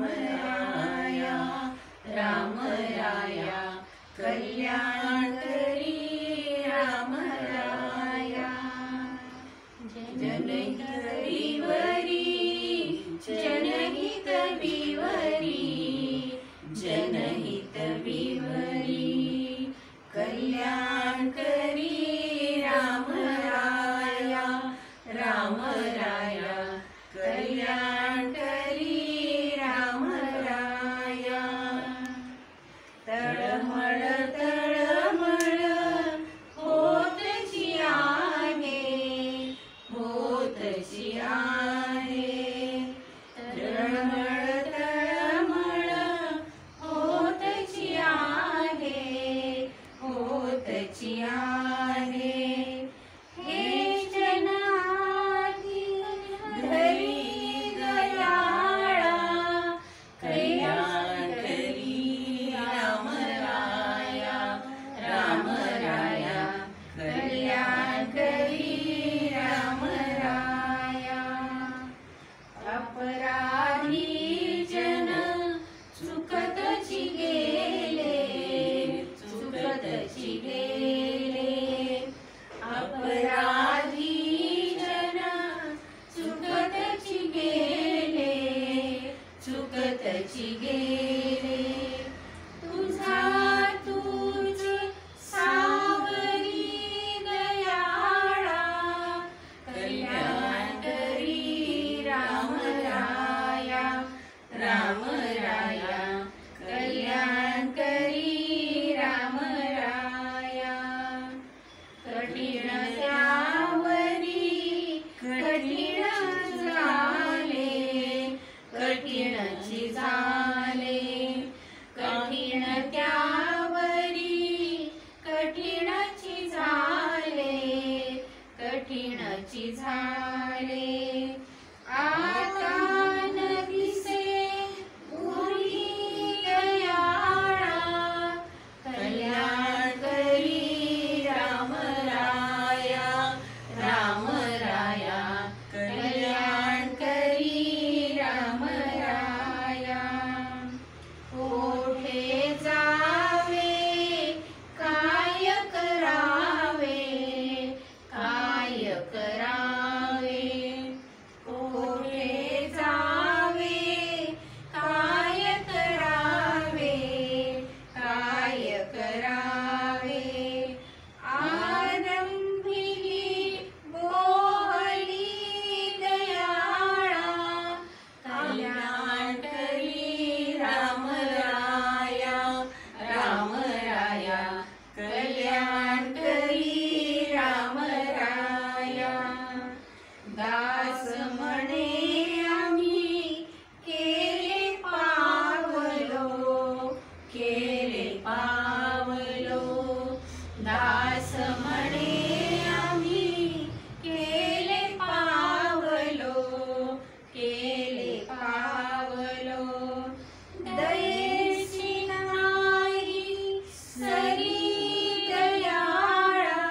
राया, राम राया कल्याण करी राम राया। जनहित विवरी, जनहित विवरी, जनहित विवरी कल्याण करी राम राया, राम राया कल्याण करी राम राया। तळमळ तळमळ होतची आहे, होतची आहे। तळमळ तळमळ होतची आहे, होतची आहे। हे जन आधी घरी दयाळा, कल्याण करी राम राया, राम राया कल्याण करी राम राया। अपराधी जन चुकतची गेले, चुकतची गेले। अपराधी जन चुकतची गेले, चुकतची गेले। तुझा तुझ सावरी दयाळा, कल्याण करी राम राया, राम राया कल्याण करी राम राया। कठीण त्यावरी कठीण झाले, कठीणची झाले। कठीण त्यावरी कठीणची झाले, कठीणची झाले। आता न दिसे उरी दयाळा, कल्याण करी राम राया, राम राया कल्याण करी राम राया। कोठे जावे काय करावे, काय करावे। कोठे जावे काय करावे, काय करावे। आरंभी बोहली दयाळा, कल्याण करी राम राया, राम राया कल्याण करी राम राया। दास म्हणे आम्ही केले पावलो, केले पावलो। दास म्हणे आम्ही केले पावलो, केले पावलो। दयेची नाही सरी दयाळा,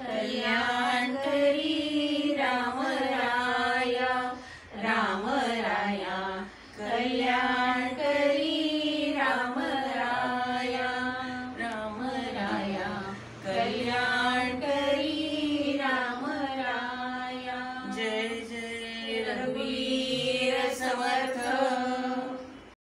कल्याण करी राम राया, राम राया कल्याण करी राम राया, राम राया कल्याण करी राम राया। जय जय रघुवीर